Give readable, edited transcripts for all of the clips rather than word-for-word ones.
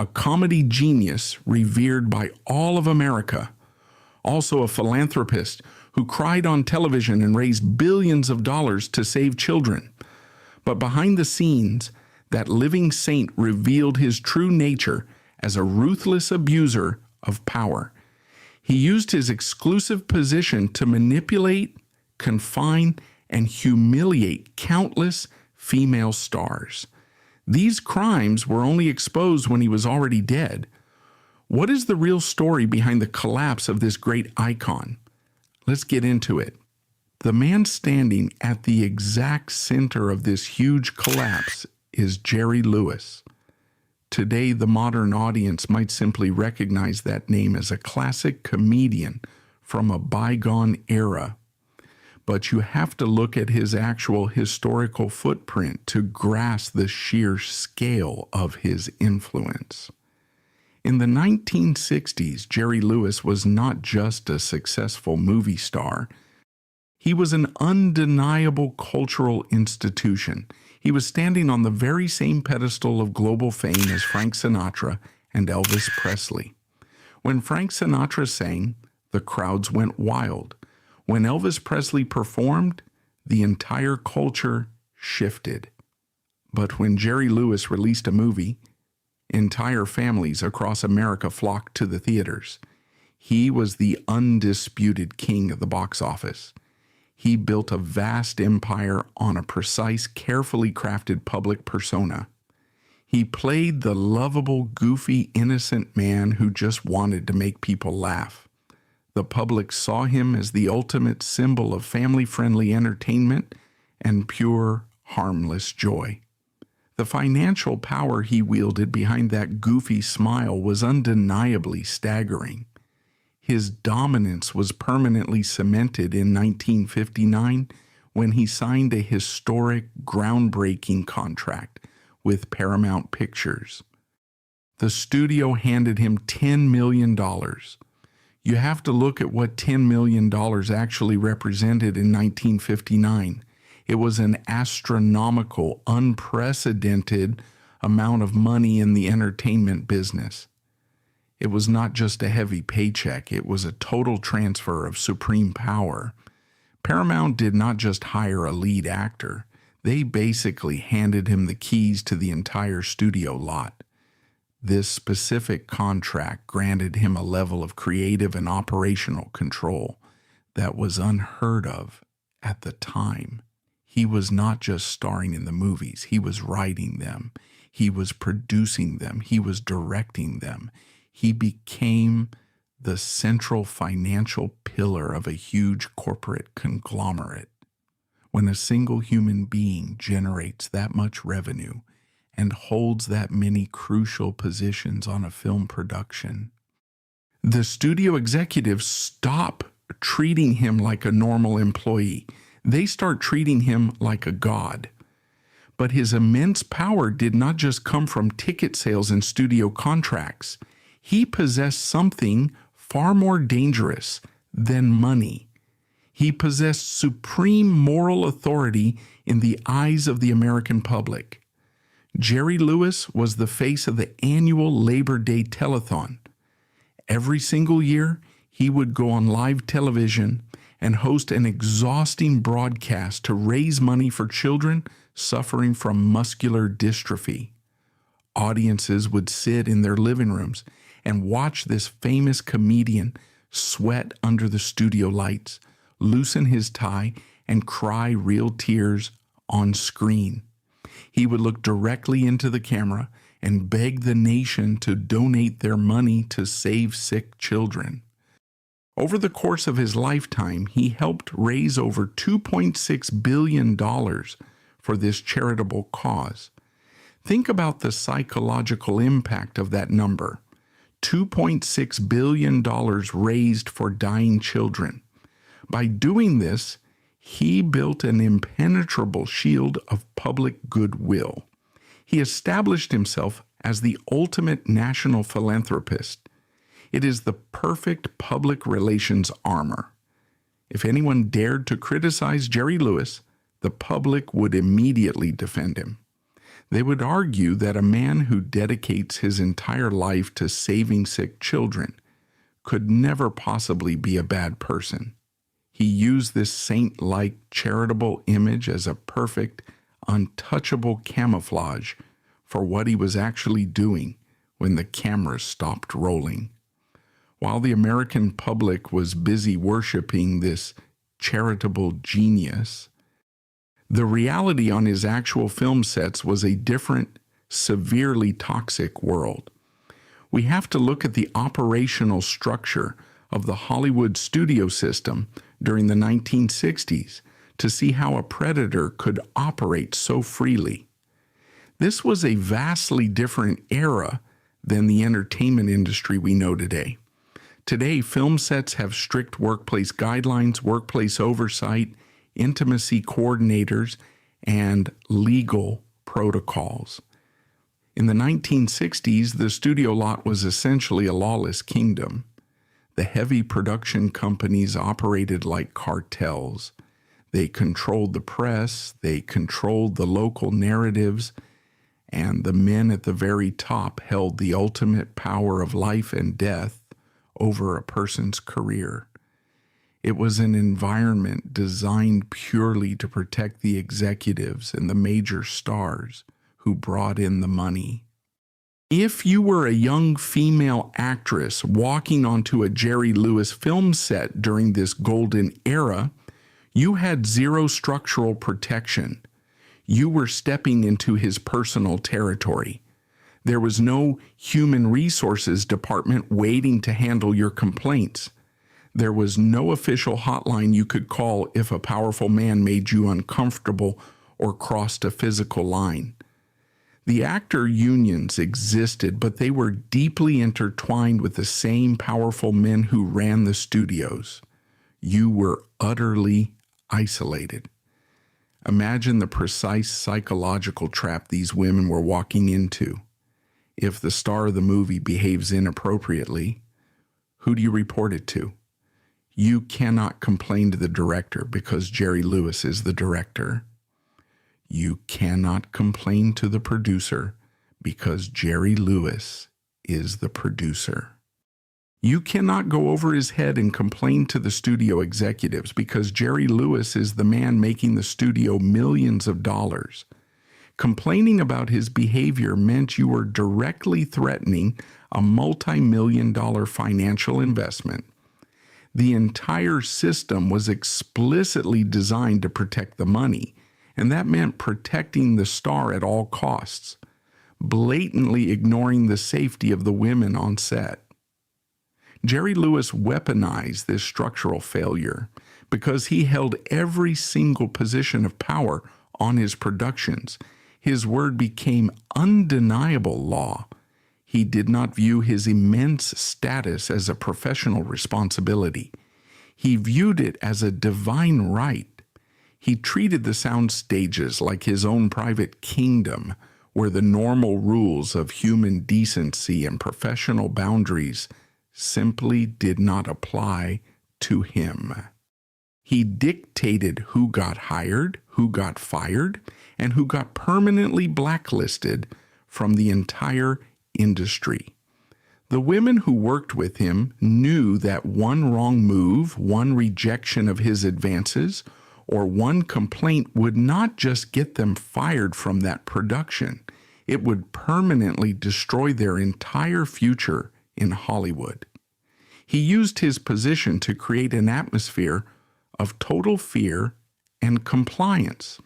a comedy genius revered by all of America, also a philanthropist who cried on television and raised billions of dollars to save children. But behind the scenes, that living saint revealed his true nature as a ruthless abuser of power. He used his exclusive position to manipulate, confine, and humiliate countless female stars. These crimes were only exposed when he was already dead. What is the real story behind the collapse of this great icon? Let's get into it. The man standing at the exact center of this huge collapse is Jerry Lewis. Today, the modern audience might simply recognize that name as a classic comedian from a bygone era. But you have to look at his actual historical footprint to grasp the sheer scale of his influence. In the 1960s, Jerry Lewis was not just a successful movie star. He was an undeniable cultural institution. He was standing on the very same pedestal of global fame as Frank Sinatra and Elvis Presley. When Frank Sinatra sang, the crowds went wild. When Elvis Presley performed, the entire culture shifted. But when Jerry Lewis released a movie, entire families across America flocked to the theaters. He was the undisputed king of the box office. He built a vast empire on a precise, carefully crafted public persona. He played the lovable, goofy, innocent man who just wanted to make people laugh. The public saw him as the ultimate symbol of family-friendly entertainment and pure, harmless joy. The financial power he wielded behind that goofy smile was undeniably staggering. His dominance was permanently cemented in 1959 when he signed a historic, groundbreaking contract with Paramount Pictures. The studio handed him $10 million. You have to look at what $10 million actually represented in 1959. It was an astronomical, unprecedented amount of money in the entertainment business. It was not just a heavy paycheck, it was a total transfer of supreme power. Paramount did not just hire a lead actor, they basically handed him the keys to the entire studio lot. This specific contract granted him a level of creative and operational control that was unheard of at the time. He was not just starring in the movies, he was writing them, he was producing them, he was directing them. He became the central financial pillar of a huge corporate conglomerate. When a single human being generates that much revenue and holds that many crucial positions on a film production, the studio executives stop treating him like a normal employee. They start treating him like a god. But his immense power did not just come from ticket sales and studio contracts. He possessed something far more dangerous than money. He possessed supreme moral authority in the eyes of the American public. Jerry Lewis was the face of the annual Labor Day telethon. Every single year, he would go on live television and host an exhausting broadcast to raise money for children suffering from muscular dystrophy. Audiences would sit in their living rooms and watch this famous comedian sweat under the studio lights, loosen his tie, and cry real tears on screen. He would look directly into the camera and beg the nation to donate their money to save sick children. Over the course of his lifetime, he helped raise over $2.6 billion for this charitable cause. Think about the psychological impact of that number. $2.6 billion raised for dying children. By doing this, he built an impenetrable shield of public goodwill. He established himself as the ultimate national philanthropist. It is the perfect public relations armor. If anyone dared to criticize Jerry Lewis, the public would immediately defend him. They would argue that a man who dedicates his entire life to saving sick children could never possibly be a bad person. He used this saint-like charitable image as a perfect, untouchable camouflage for what he was actually doing when the camera stopped rolling. While the American public was busy worshiping this charitable genius, the reality on his actual film sets was a different, severely toxic world. We have to look at the operational structure of the Hollywood studio system during the 1960s to see how a predator could operate so freely. This was a vastly different era than the entertainment industry we know today. Today, film sets have strict workplace guidelines, workplace oversight, intimacy coordinators, and legal protocols. In the 1960s, the studio lot was essentially a lawless kingdom. The heavy production companies operated like cartels. They controlled the press, they controlled the local narratives, and the men at the very top held the ultimate power of life and death over a person's career. It was an environment designed purely to protect the executives and the major stars who brought in the money. If you were a young female actress walking onto a Jerry Lewis film set during this golden era, you had zero structural protection. You were stepping into his personal territory. There was no human resources department waiting to handle your complaints. There was no official hotline you could call if a powerful man made you uncomfortable or crossed a physical line. The actor unions existed, but they were deeply intertwined with the same powerful men who ran the studios. You were utterly isolated. Imagine the precise psychological trap these women were walking into. If the star of the movie behaves inappropriately, who do you report it to? You cannot complain to the director because Jerry Lewis is the director. You cannot complain to the producer because Jerry Lewis is the producer. You cannot go over his head and complain to the studio executives because Jerry Lewis is the man making the studio millions of dollars. Complaining about his behavior meant you were directly threatening a multi-million-dollar financial investment. The entire system was explicitly designed to protect the money, and that meant protecting the star at all costs, blatantly ignoring the safety of the women on set. Jerry Lewis weaponized this structural failure because he held every single position of power on his productions. His word became undeniable law. He did not view his immense status as a professional responsibility. He viewed it as a divine right. He treated the sound stages like his own private kingdom, where the normal rules of human decency and professional boundaries simply did not apply to him. He dictated who got hired, who got fired, and who got permanently blacklisted from the entire industry. The women who worked with him knew that one wrong move, one rejection of his advances, or one complaint would not just get them fired from that production. It would permanently destroy their entire future in Hollywood. He used his position to create an atmosphere of total fear and compliance.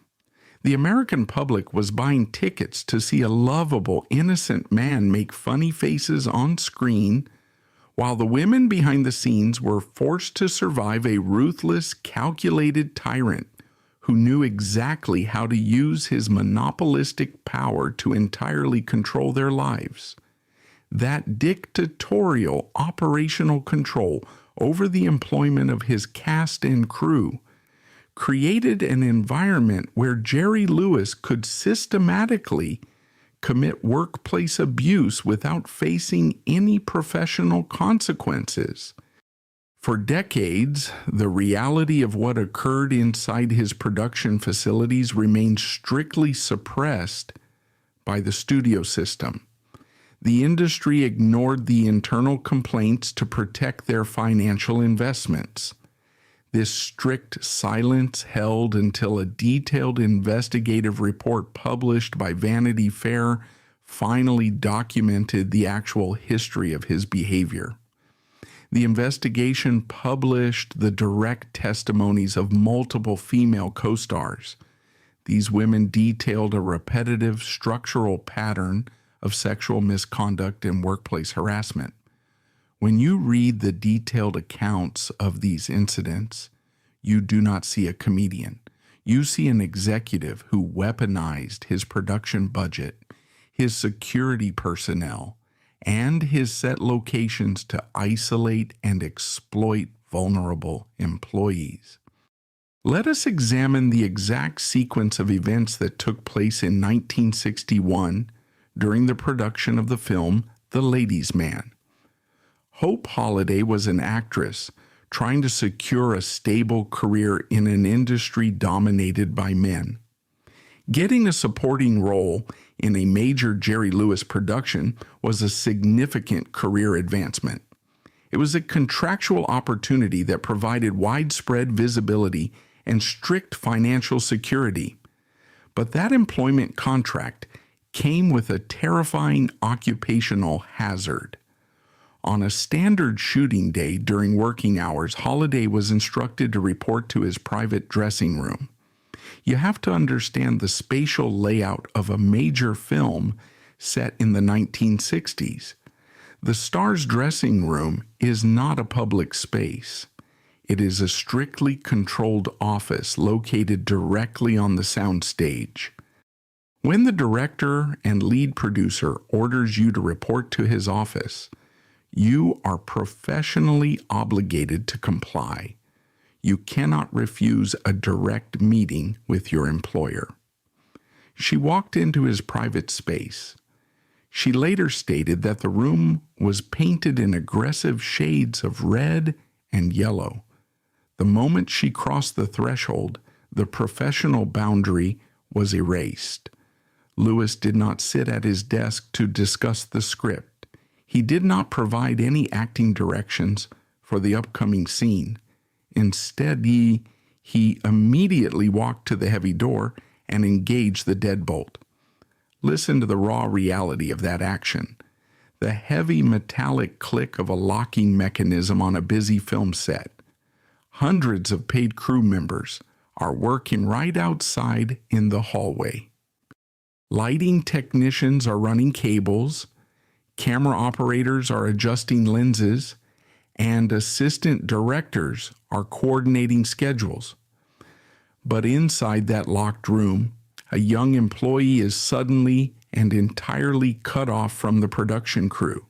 The American public was buying tickets to see a lovable, innocent man make funny faces on screen, while the women behind the scenes were forced to survive a ruthless, calculated tyrant who knew exactly how to use his monopolistic power to entirely control their lives. That dictatorial operational control over the employment of his cast and crew created an environment where Jerry Lewis could systematically commit workplace abuse without facing any professional consequences. For decades, the reality of what occurred inside his production facilities remained strictly suppressed by the studio system. The industry ignored the internal complaints to protect their financial investments. This strict silence held until a detailed investigative report published by Vanity Fair finally documented the actual history of his behavior. The investigation published the direct testimonies of multiple female co-stars. These women detailed a repetitive structural pattern of sexual misconduct and workplace harassment. When you read the detailed accounts of these incidents, you do not see a comedian. You see an executive who weaponized his production budget, his security personnel, and his set locations to isolate and exploit vulnerable employees. Let us examine the exact sequence of events that took place in 1961 during the production of the film The Ladies' Man. Hope Holliday was an actress trying to secure a stable career in an industry dominated by men. Getting a supporting role in a major Jerry Lewis production was a significant career advancement. It was a contractual opportunity that provided widespread visibility and strict financial security. But that employment contract came with a terrifying occupational hazard. On a standard shooting day during working hours, Holliday was instructed to report to his private dressing room. You have to understand the spatial layout of a major film set in the 1960s. The star's dressing room is not a public space. It is a strictly controlled office located directly on the soundstage. When the director and lead producer orders you to report to his office, you are professionally obligated to comply. You cannot refuse a direct meeting with your employer. She walked into his private space. She later stated that the room was painted in aggressive shades of red and yellow. The moment she crossed the threshold, the professional boundary was erased. Lewis did not sit at his desk to discuss the script. He did not provide any acting directions for the upcoming scene. Instead, he immediately walked to the heavy door and engaged the deadbolt. Listen to the raw reality of that action. The heavy metallic click of a locking mechanism on a busy film set. Hundreds of paid crew members are working right outside in the hallway. Lighting technicians are running cables, camera operators are adjusting lenses, and assistant directors are coordinating schedules. But inside that locked room, a young employee is suddenly and entirely cut off from the production crew.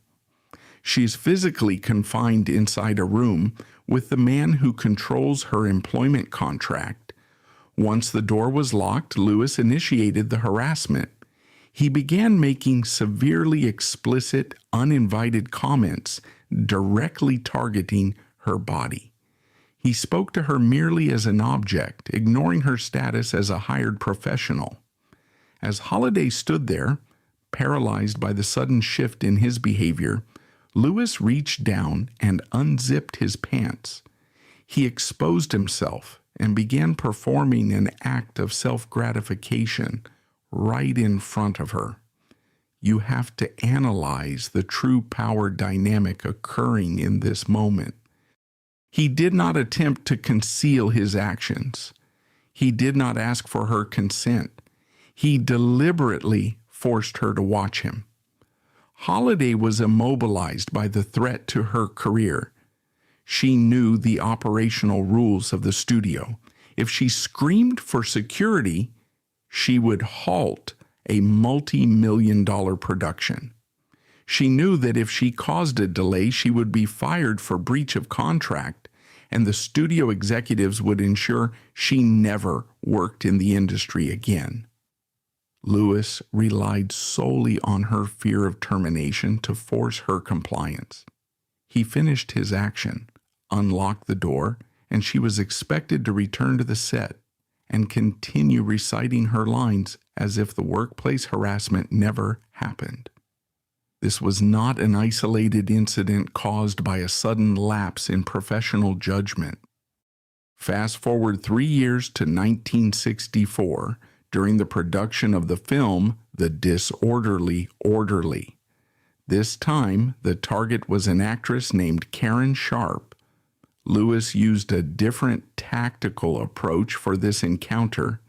She is physically confined inside a room with the man who controls her employment contract. Once the door was locked, Lewis initiated the harassment. He began making severely explicit, uninvited comments directly targeting her body. He spoke to her merely as an object, ignoring her status as a hired professional. As Holliday stood there, paralyzed by the sudden shift in his behavior, Lewis reached down and unzipped his pants. He exposed himself and began performing an act of self-gratification right in front of her. You have to analyze the true power dynamic occurring in this moment. He did not attempt to conceal his actions. He did not ask for her consent. He deliberately forced her to watch him. Holliday was immobilized by the threat to her career. She knew the operational rules of the studio. If she screamed for security, she would halt a multi-million-dollar production. She knew that if she caused a delay, she would be fired for breach of contract, and the studio executives would ensure she never worked in the industry again. Lewis relied solely on her fear of termination to force her compliance. He finished his action, unlocked the door, and she was expected to return to the set and continue reciting her lines as if the workplace harassment never happened. This was not an isolated incident caused by a sudden lapse in professional judgment. Fast forward 3 years to 1964, during the production of the film The Disorderly Orderly. This time, the target was an actress named Karen Sharp. Lewis used a different tactical approach for this encounter,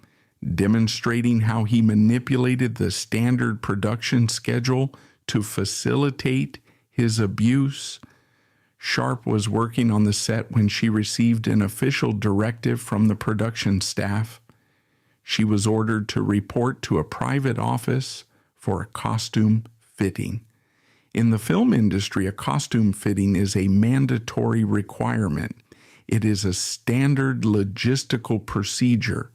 demonstrating how he manipulated the standard production schedule to facilitate his abuse. Sharp was working on the set when she received an official directive from the production staff. She was ordered to report to a private office for a costume fitting. In the film industry, a costume fitting is a mandatory requirement. It is a standard logistical procedure.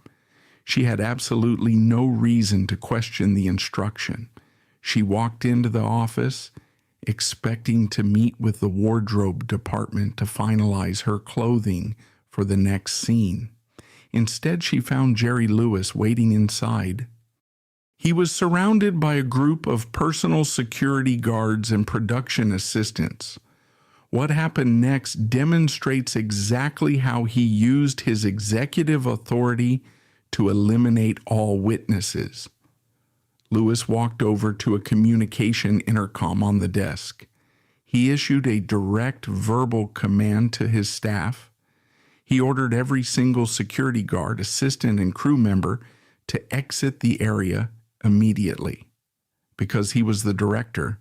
She had absolutely no reason to question the instruction. She walked into the office, expecting to meet with the wardrobe department to finalize her clothing for the next scene. Instead, she found Jerry Lewis waiting inside. He was surrounded by a group of personal security guards and production assistants. What happened next demonstrates exactly how he used his executive authority to eliminate all witnesses. Lewis walked over to a communication intercom on the desk. He issued a direct verbal command to his staff. He ordered every single security guard, assistant, and crew member to exit the area immediately. Because he was the director,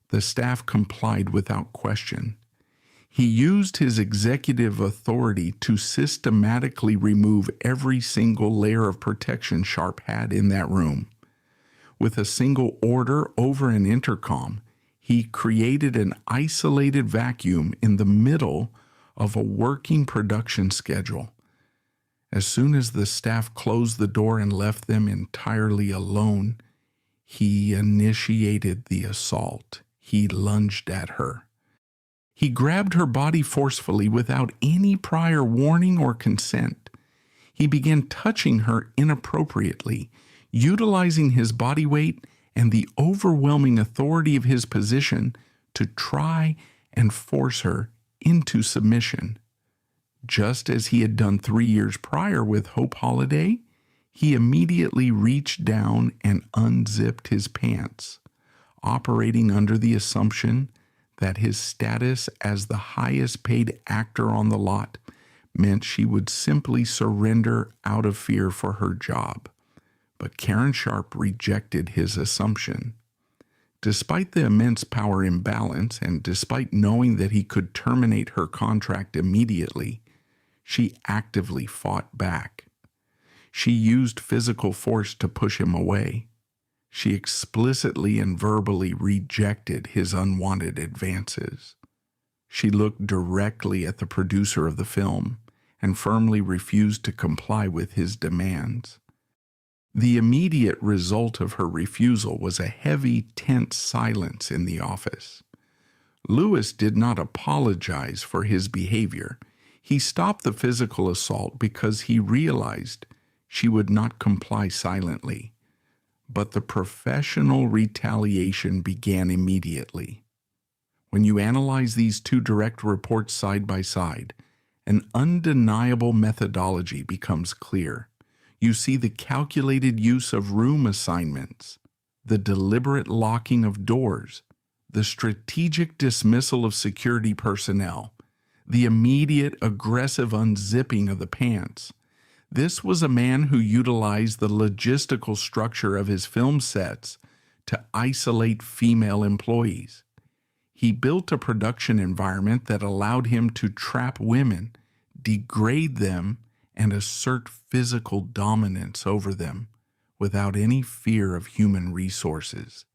the staff complied without question. He used his executive authority to systematically remove every single layer of protection Sharp had in that room. With a single order over an intercom, he created an isolated vacuum in the middle of a working production schedule. As soon as the staff closed the door and left them entirely alone, he initiated the assault. He lunged at her. He grabbed her body forcefully without any prior warning or consent. He began touching her inappropriately, utilizing his body weight and the overwhelming authority of his position to try and force her into submission. Just as he had done 3 years prior with Hope Holiday, he immediately reached down and unzipped his pants, operating under the assumption that his status as the highest paid actor on the lot meant she would simply surrender out of fear for her job. But Karen Sharp rejected his assumption. Despite the immense power imbalance and despite knowing that he could terminate her contract immediately, she actively fought back. She used physical force to push him away. She explicitly and verbally rejected his unwanted advances. She looked directly at the producer of the film and firmly refused to comply with his demands. The immediate result of her refusal was a heavy, tense silence in the office. Lewis did not apologize for his behavior. He stopped the physical assault because he realized she would not comply silently. But the professional retaliation began immediately. When you analyze these two direct reports side by side, an undeniable methodology becomes clear. You see the calculated use of room assignments, the deliberate locking of doors, the strategic dismissal of security personnel, the immediate aggressive unzipping of the pants. This was a man who utilized the logistical structure of his film sets to isolate female employees. He built a production environment that allowed him to trap women, degrade them, and assert physical dominance over them without any fear of human resources,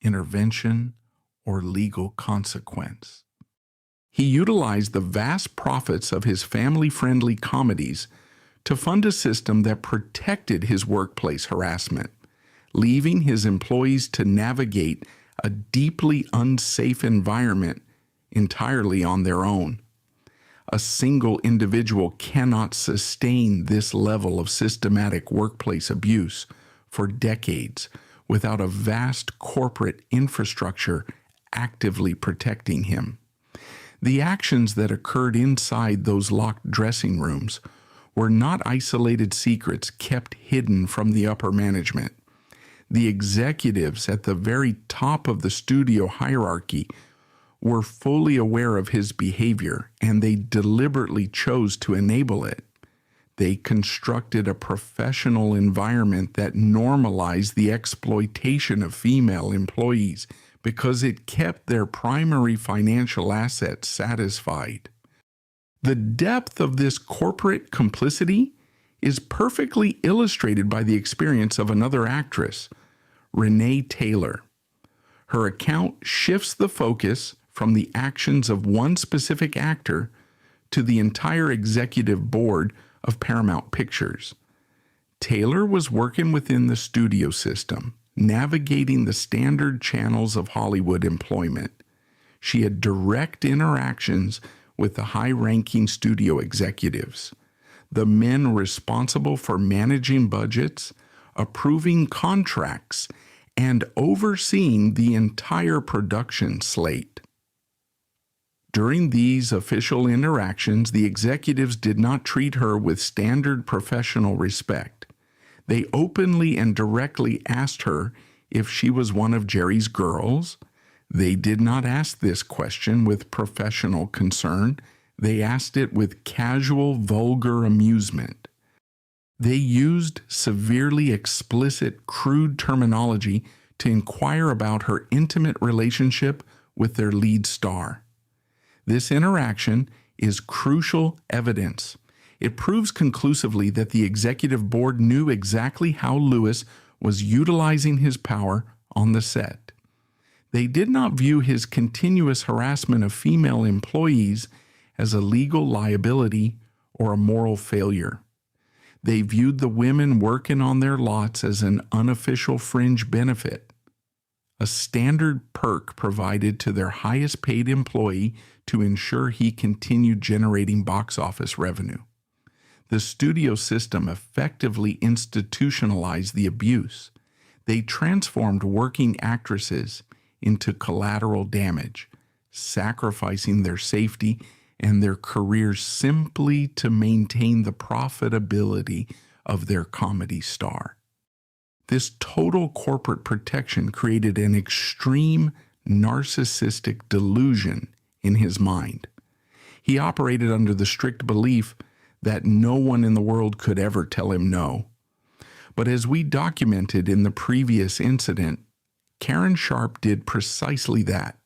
intervention, or legal consequence. He utilized the vast profits of his family-friendly comedies to fund a system that protected his workplace harassment, leaving his employees to navigate a deeply unsafe environment entirely on their own. A single individual cannot sustain this level of systematic workplace abuse for decades without a vast corporate infrastructure actively protecting him. The actions that occurred inside those locked dressing rooms were not isolated secrets kept hidden from the upper management. The executives at the very top of the studio hierarchy were fully aware of his behavior, and they deliberately chose to enable it. They constructed a professional environment that normalized the exploitation of female employees because it kept their primary financial assets satisfied. The depth of this corporate complicity is perfectly illustrated by the experience of another actress, Renee Taylor. Her account shifts the focus from the actions of one specific actor to the entire executive board of Paramount Pictures. Taylor was working within the studio system, navigating the standard channels of Hollywood employment. She had direct interactions with the high-ranking studio executives, the men responsible for managing budgets, approving contracts, and overseeing the entire production slate. During these official interactions, the executives did not treat her with standard professional respect. They openly and directly asked her if she was one of Jerry's girls. They did not ask this question with professional concern. They asked it with casual, vulgar amusement. They used severely explicit, crude terminology to inquire about her intimate relationship with their lead star. This interaction is crucial evidence. It proves conclusively that the executive board knew exactly how Lewis was utilizing his power on the set. They did not view his continuous harassment of female employees as a legal liability or a moral failure. They viewed the women working on their lots as an unofficial fringe benefit, a standard perk provided to their highest paid employee to ensure he continued generating box office revenue. The studio system effectively institutionalized the abuse. They transformed working actresses into collateral damage, sacrificing their safety and their careers simply to maintain the profitability of their comedy star. This total corporate protection created an extreme narcissistic delusion in his mind. He operated under the strict belief that no one in the world could ever tell him no. But as we documented in the previous incident, Karen Sharp did precisely that.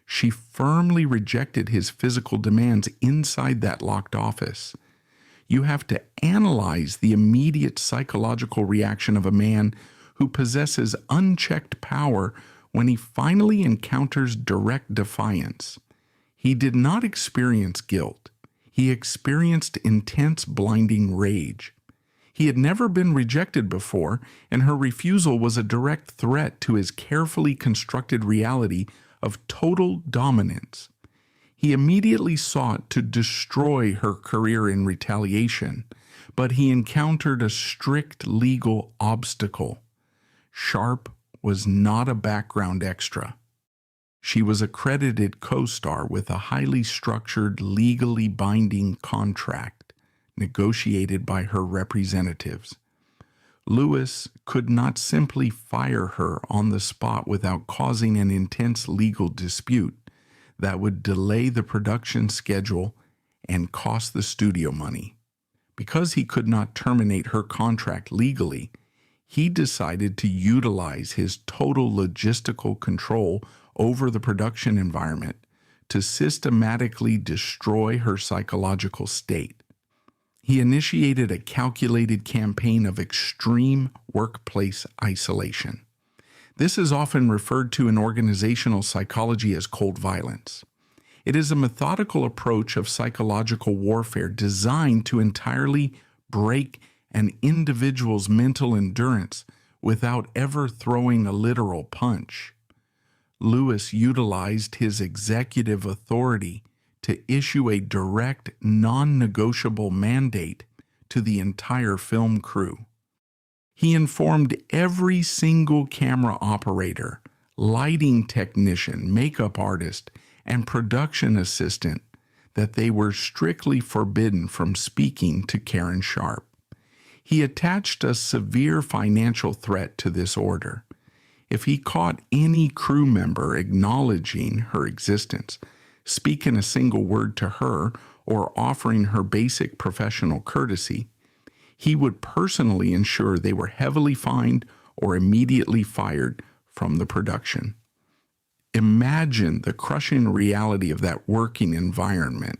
She firmly rejected his physical demands inside that locked office. You have to analyze the immediate psychological reaction of a man who possesses unchecked power when he finally encounters direct defiance. He did not experience guilt. He experienced intense, blinding rage. He had never been rejected before, and her refusal was a direct threat to his carefully constructed reality of total dominance. He immediately sought to destroy her career in retaliation, but he encountered a strict legal obstacle. Sharp was not a background extra. She was a credited co-star with a highly structured, legally binding contract negotiated by her representatives. Lewis could not simply fire her on the spot without causing an intense legal dispute that would delay the production schedule and cost the studio money. Because he could not terminate her contract legally, he decided to utilize his total logistical control over the production environment to systematically destroy her psychological state. He initiated a calculated campaign of extreme workplace isolation. This is often referred to in organizational psychology as cold violence. It is a methodical approach of psychological warfare designed to entirely break an individual's mental endurance without ever throwing a literal punch. Lewis utilized his executive authority to issue a direct, non-negotiable mandate to the entire film crew. He informed every single camera operator, lighting technician, makeup artist, and production assistant that they were strictly forbidden from speaking to Karen Sharp. He attached a severe financial threat to this order. If he caught any crew member acknowledging her existence, speaking a single word to her, or offering her basic professional courtesy, he would personally ensure they were heavily fined or immediately fired from the production. Imagine the crushing reality of that working environment.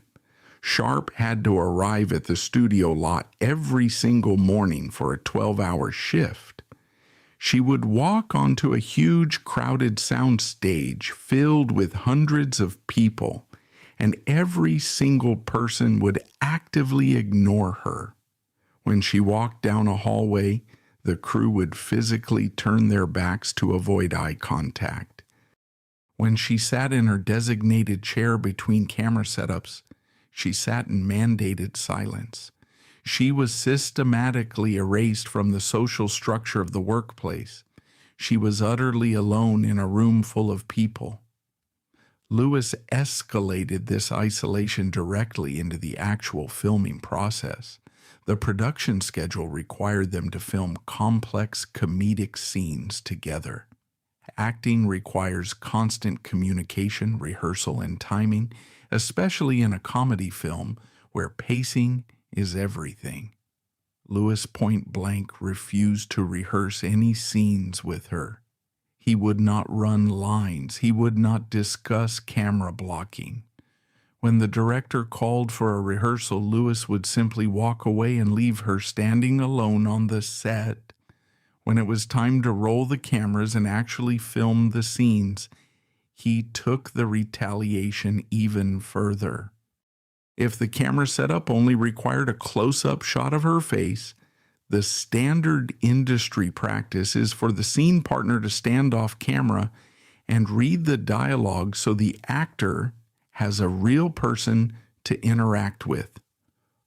Sharp had to arrive at the studio lot every single morning for a 12-hour shift. She would walk onto a huge crowded sound stage filled with hundreds of people, and every single person would actively ignore her. When she walked down a hallway, the crew would physically turn their backs to avoid eye contact. When she sat in her designated chair between camera setups, she sat in mandated silence. She was systematically erased from the social structure of the workplace. She was utterly alone in a room full of people. Lewis escalated this isolation directly into the actual filming process. The production schedule required them to film complex comedic scenes together. Acting requires constant communication, rehearsal, and timing, especially in a comedy film where pacing is everything. Lewis point blank refused to rehearse any scenes with her. He would not run lines. He would not discuss camera blocking. When the director called for a rehearsal, Lewis would simply walk away and leave her standing alone on the set. When it was time to roll the cameras and actually film the scenes, he took the retaliation even further. If the camera setup only required a close-up shot of her face, the standard industry practice is for the scene partner to stand off camera and read the dialogue so the actor has a real person to interact with.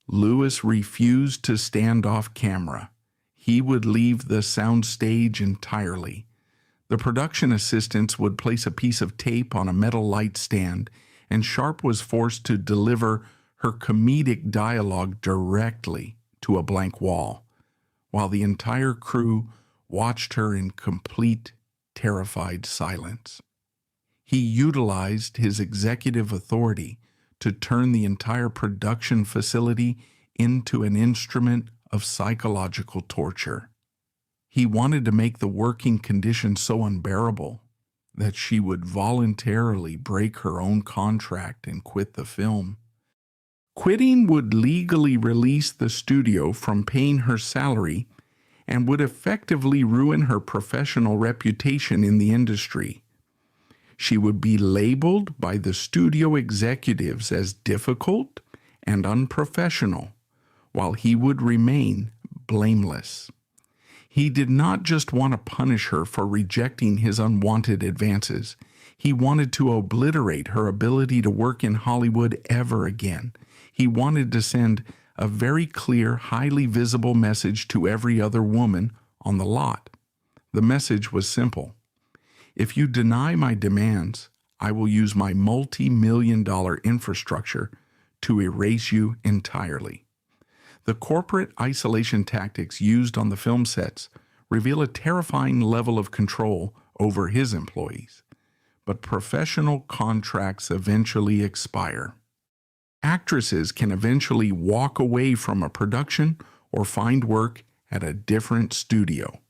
Lewis refused to stand off camera. He would leave the soundstage entirely. The production assistants would place a piece of tape on a metal light stand, and Sharp was forced to deliver her comedic dialogue directly to a blank wall, while the entire crew watched her in complete, terrified silence. He utilized his executive authority to turn the entire production facility into an instrument of psychological torture. He wanted to make the working conditions so unbearable that she would voluntarily break her own contract and quit the film. Quitting would legally release the studio from paying her salary and would effectively ruin her professional reputation in the industry. She would be labeled by the studio executives as difficult and unprofessional, while he would remain blameless. He did not just want to punish her for rejecting his unwanted advances. He wanted to obliterate her ability to work in Hollywood ever again. He wanted to send a very clear, highly visible message to every other woman on the lot. The message was simple. If you deny my demands, I will use my multi-million-dollar infrastructure to erase you entirely. The corporate isolation tactics used on the film sets reveal a terrifying level of control over his employees. But professional contracts eventually expire. Actresses can eventually walk away from a production or find work at a different studio.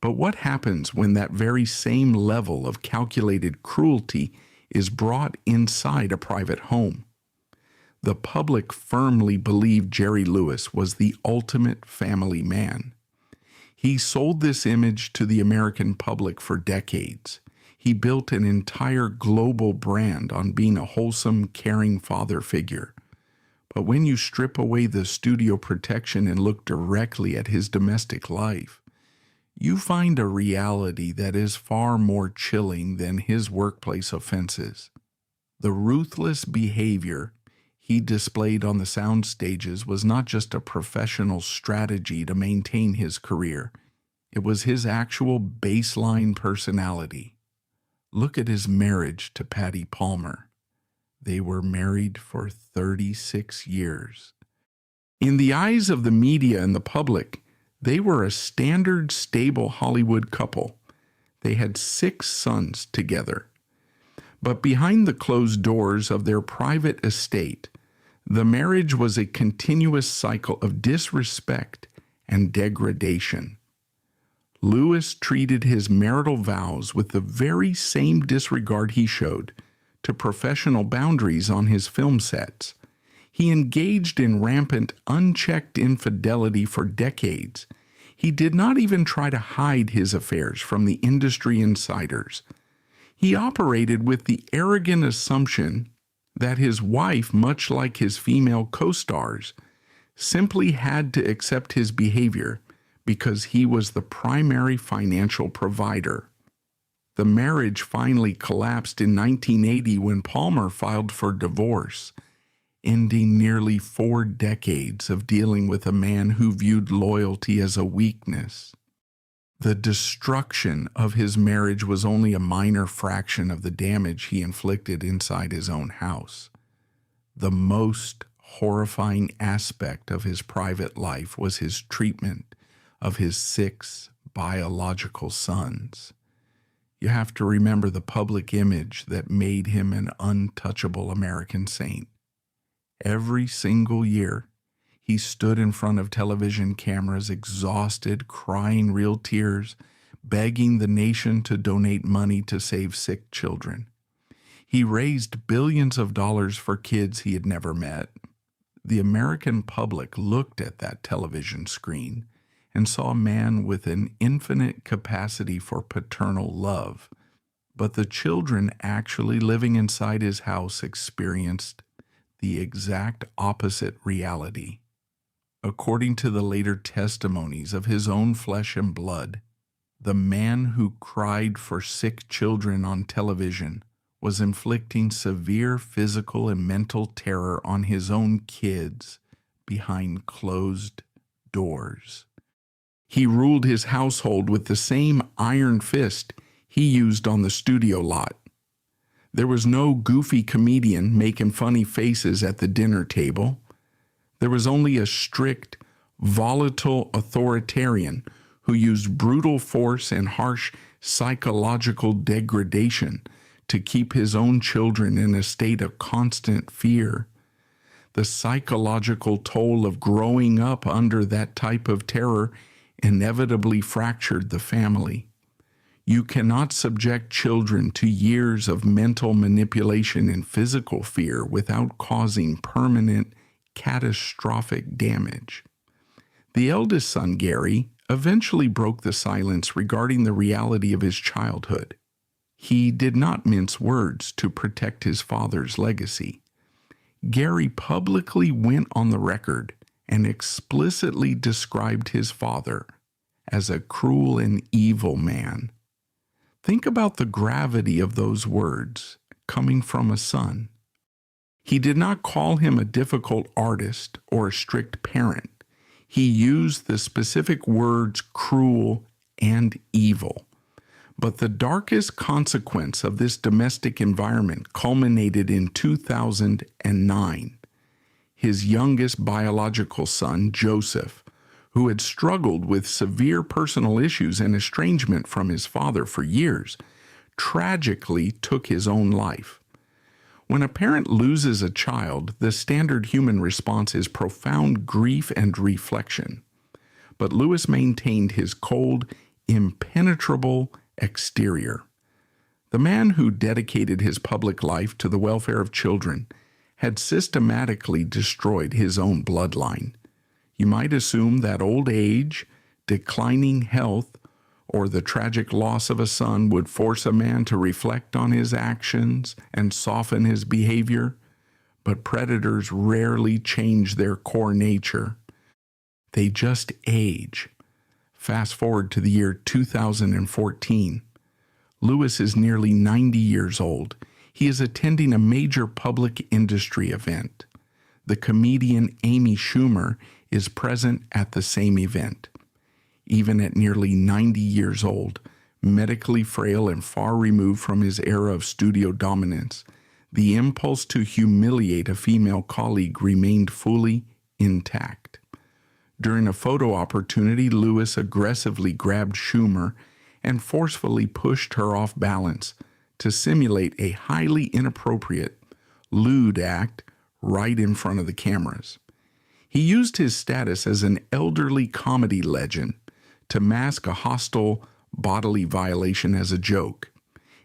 But what happens when that very same level of calculated cruelty is brought inside a private home? The public firmly believed Jerry Lewis was the ultimate family man. He sold this image to the American public for decades. He built an entire global brand on being a wholesome, caring father figure. But when you strip away the studio protection and look directly at his domestic life, you find a reality that is far more chilling than his workplace offenses. The ruthless behavior he displayed on the sound stages was not just a professional strategy to maintain his career. It was his actual baseline personality. Look at his marriage to Patty Palmer. They were married for 36 years. In the eyes of the media and the public, they were a standard, stable Hollywood couple. They had 6 sons together. But behind the closed doors of their private estate, the marriage was a continuous cycle of disrespect and degradation. Lewis treated his marital vows with the very same disregard he showed to professional boundaries on his film sets. He engaged in rampant, unchecked infidelity for decades. He did not even try to hide his affairs from the industry insiders. He operated with the arrogant assumption that his wife, much like his female co-stars, simply had to accept his behavior because he was the primary financial provider. The marriage finally collapsed in 1980 when Palmer filed for divorce, ending nearly 4 decades of dealing with a man who viewed loyalty as a weakness. The destruction of his marriage was only a minor fraction of the damage he inflicted inside his own house. The most horrifying aspect of his private life was his treatment of his 6 biological sons. You have to remember the public image that made him an untouchable American saint. Every single year, he stood in front of television cameras, exhausted, crying real tears, begging the nation to donate money to save sick children. He raised billions of dollars for kids he had never met. The American public looked at that television screen and saw a man with an infinite capacity for paternal love. But the children actually living inside his house experienced the exact opposite reality. According to the later testimonies of his own flesh and blood, the man who cried for sick children on television was inflicting severe physical and mental terror on his own kids behind closed doors. He ruled his household with the same iron fist he used on the studio lot. There was no goofy comedian making funny faces at the dinner table. There was only a strict, volatile authoritarian who used brutal force and harsh psychological degradation to keep his own children in a state of constant fear. The psychological toll of growing up under that type of terror inevitably fractured the family. You cannot subject children to years of mental manipulation and physical fear without causing permanent, catastrophic damage. The eldest son, Gary, eventually broke the silence regarding the reality of his childhood. He did not mince words to protect his father's legacy. Gary publicly went on the record and explicitly described his father as a cruel and evil man. Think about the gravity of those words coming from a son. He did not call him a difficult artist or a strict parent. He used the specific words cruel and evil. But the darkest consequence of this domestic environment culminated in 2009. His youngest biological son, Joseph, who had struggled with severe personal issues and estrangement from his father for years, tragically took his own life. When a parent loses a child, the standard human response is profound grief and reflection. But Lewis maintained his cold, impenetrable exterior. The man who dedicated his public life to the welfare of children had systematically destroyed his own bloodline. You might assume that old age, declining health, or the tragic loss of a son would force a man to reflect on his actions and soften his behavior, but predators rarely change their core nature. They just age. Fast forward to the year 2014. Lewis is nearly 90 years old. He is attending a major public industry event. The comedian Amy Schumer is present at the same event. Even at nearly 90 years old, medically frail and far removed from his era of studio dominance, the impulse to humiliate a female colleague remained fully intact. During a photo opportunity, Lewis aggressively grabbed Schumer and forcefully pushed her off balance to simulate a highly inappropriate, lewd act right in front of the cameras. He used his status as an elderly comedy legend to mask a hostile bodily violation as a joke.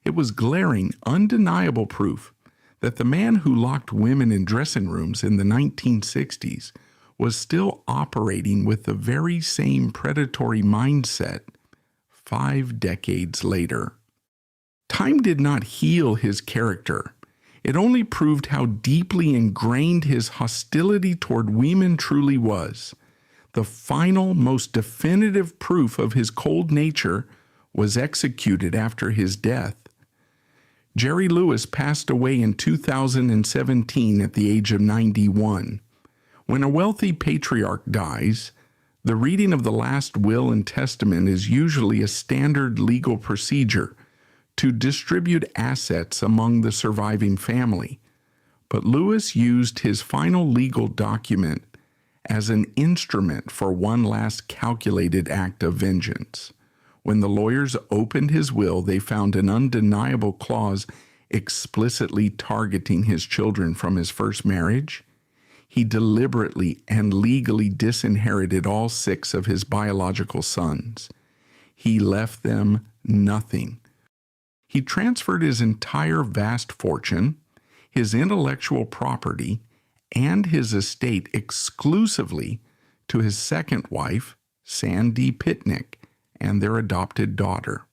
It was glaring, undeniable proof that the man who locked women in dressing rooms in the 1960s was still operating with the very same predatory mindset 5 decades later. Time did not heal his character. It only proved how deeply ingrained his hostility toward women truly was. The final, most definitive proof of his cold nature was executed after his death. Jerry Lewis passed away in 2017 at the age of 91. When a wealthy patriarch dies, the reading of the last will and testament is usually a standard legal procedure to distribute assets among the surviving family. But Lewis used his final legal document as an instrument for one last calculated act of vengeance. When the lawyers opened his will, they found an undeniable clause explicitly targeting his children from his first marriage. He deliberately and legally disinherited all 6 of his biological sons. He left them nothing. He transferred his entire vast fortune, his intellectual property, and his estate exclusively to his second wife, Sandy Pitnick, and their adopted daughter.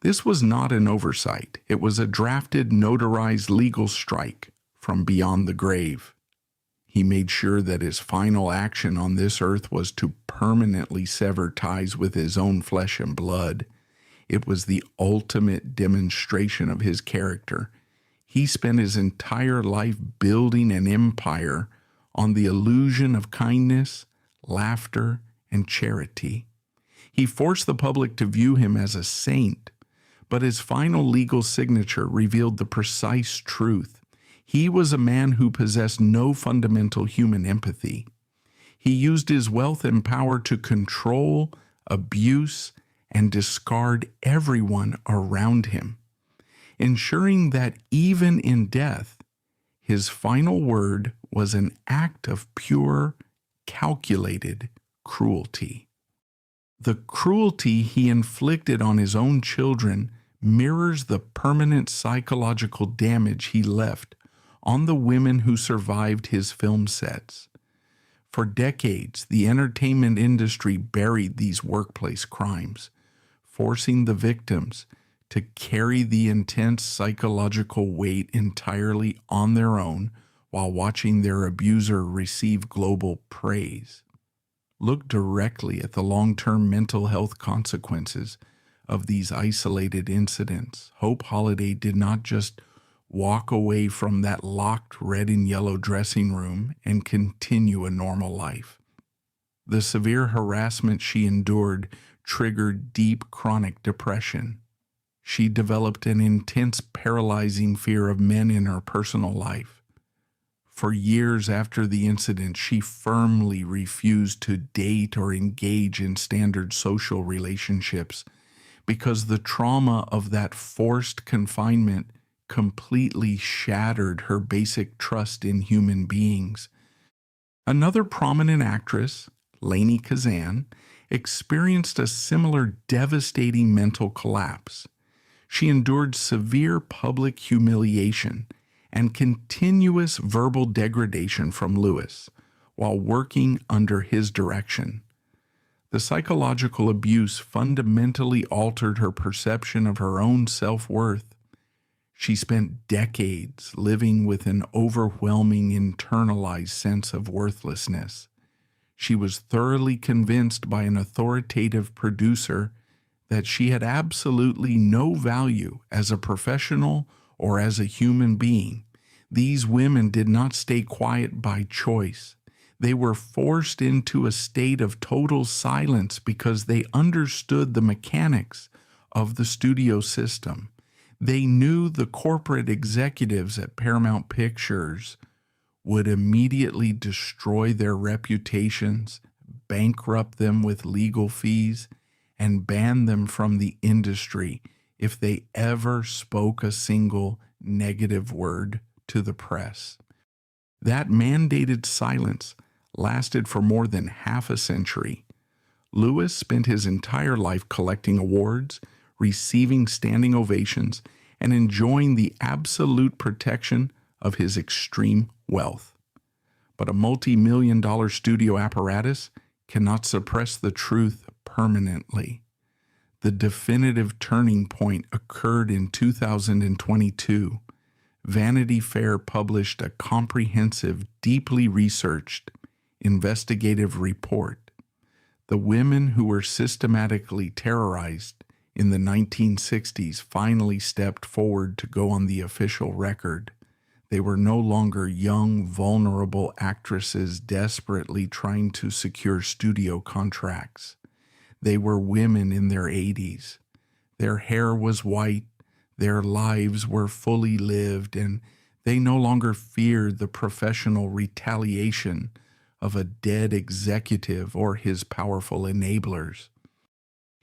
This was not an oversight. It was a drafted, notarized legal strike from beyond the grave. He made sure that his final action on this earth was to permanently sever ties with his own flesh and blood. It was the ultimate demonstration of his character. He spent his entire life building an empire on the illusion of kindness, laughter, and charity. He forced the public to view him as a saint, but his final legal signature revealed the precise truth. He was a man who possessed no fundamental human empathy. He used his wealth and power to control, abuse, and discard everyone around him, ensuring that even in death, his final word was an act of pure, calculated cruelty. The cruelty he inflicted on his own children mirrors the permanent psychological damage he left on the women who survived his film sets. For decades, the entertainment industry buried these workplace crimes, forcing the victims to carry the intense psychological weight entirely on their own while watching their abuser receive global praise. Look directly at the long-term mental health consequences of these isolated incidents. Hope Holiday did not just walk away from that locked red and yellow dressing room and continue a normal life. The severe harassment she endured triggered deep chronic depression. She developed an intense paralyzing fear of men in her personal life. For years after the incident, she firmly refused to date or engage in standard social relationships because the trauma of that forced confinement completely shattered her basic trust in human beings. Another prominent actress, Lainie Kazan, experienced a similar devastating mental collapse. She endured severe public humiliation and continuous verbal degradation from Lewis while working under his direction. The psychological abuse fundamentally altered her perception of her own self-worth. She spent decades living with an overwhelming internalized sense of worthlessness. She was thoroughly convinced by an authoritative producer that she had absolutely no value as a professional or as a human being. These women did not stay quiet by choice. They were forced into a state of total silence because they understood the mechanics of the studio system. They knew the corporate executives at Paramount Pictures would immediately destroy their reputations, bankrupt them with legal fees, and ban them from the industry if they ever spoke a single negative word to the press. That mandated silence lasted for more than half a century. Lewis spent his entire life collecting awards, receiving standing ovations, and enjoying the absolute protection of his extreme wealth. But a multi-million-dollar studio apparatus cannot suppress the truth permanently. The definitive turning point occurred in 2022. Vanity Fair published a comprehensive, deeply researched, investigative report. The women who were systematically terrorized in the 1960s finally stepped forward to go on the official record. They were no longer young, vulnerable actresses desperately trying to secure studio contracts. They were women in their 80s. Their hair was white, their lives were fully lived, and they no longer feared the professional retaliation of a dead executive or his powerful enablers.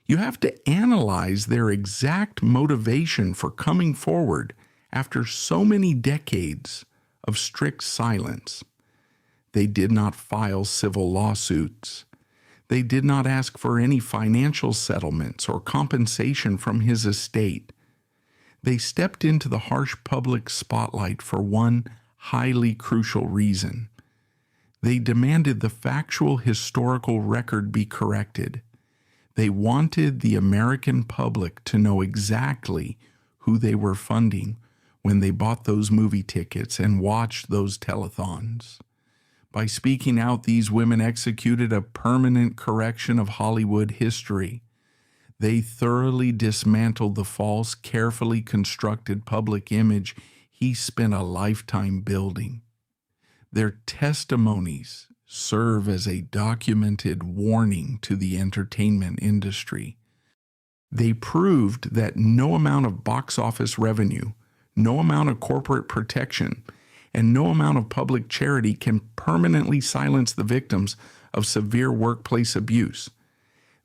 You have to analyze their exact motivation for coming forward after so many decades of strict silence. They did not file civil lawsuits. They did not ask for any financial settlements or compensation from his estate. They stepped into the harsh public spotlight for one highly crucial reason. They demanded the factual historical record be corrected. They wanted the American public to know exactly who they were funding when they bought those movie tickets and watched those telethons. By speaking out, these women executed a permanent correction of Hollywood history. They thoroughly dismantled the false, carefully constructed public image he spent a lifetime building. Their testimonies serve as a documented warning to the entertainment industry. They proved that no amount of box office revenue, no amount of corporate protection, and no amount of public charity can permanently silence the victims of severe workplace abuse.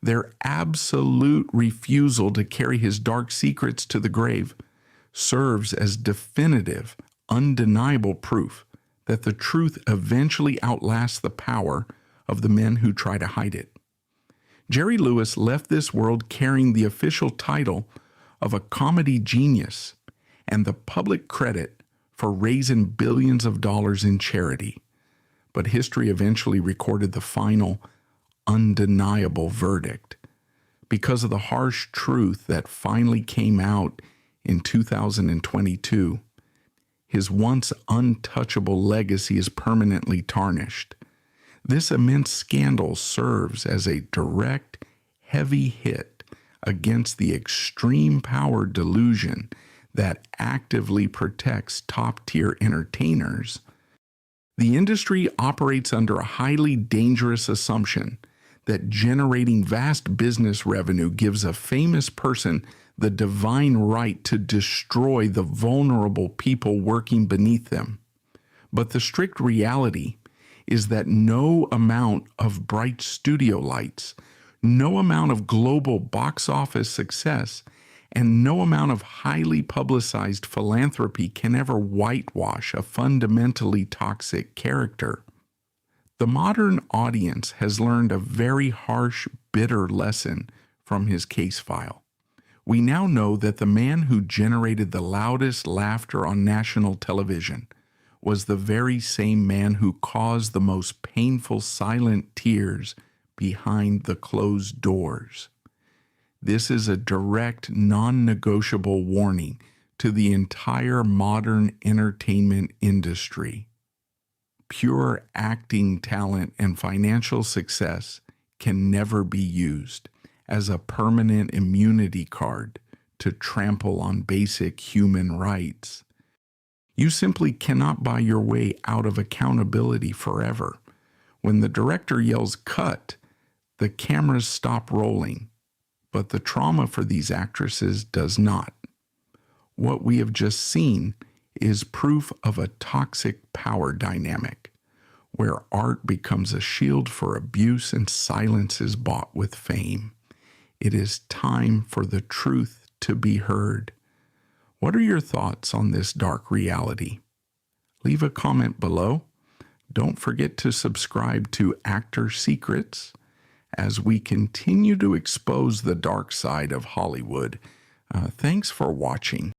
Their absolute refusal to carry his dark secrets to the grave serves as definitive, undeniable proof that the truth eventually outlasts the power of the men who try to hide it. Jerry Lewis left this world carrying the official title of a comedy genius and the public credit for raising billions of dollars in charity. But history eventually recorded the final, undeniable verdict. Because of the harsh truth that finally came out in 2022, his once untouchable legacy is permanently tarnished. This immense scandal serves as a direct, heavy hit against the extreme power delusion that actively protects top-tier entertainers. The industry operates under a highly dangerous assumption that generating vast business revenue gives a famous person the divine right to destroy the vulnerable people working beneath them. But the strict reality is that no amount of bright studio lights, no amount of global box office success, and no amount of highly publicized philanthropy can ever whitewash a fundamentally toxic character. The modern audience has learned a very harsh, bitter lesson from his case file. We now know that the man who generated the loudest laughter on national television was the very same man who caused the most painful silent tears behind the closed doors. This is a direct, non-negotiable warning to the entire modern entertainment industry. Pure acting talent and financial success can never be used as a permanent immunity card to trample on basic human rights. You simply cannot buy your way out of accountability forever. When the director yells cut, the cameras stop rolling, but the trauma for these actresses does not. What we have just seen is proof of a toxic power dynamic, where art becomes a shield for abuse and silence is bought with fame. It is time for the truth to be heard. What are your thoughts on this dark reality? Leave a comment below. Don't forget to subscribe to Actor Secrets as we continue to expose the dark side of Hollywood. Thanks for watching.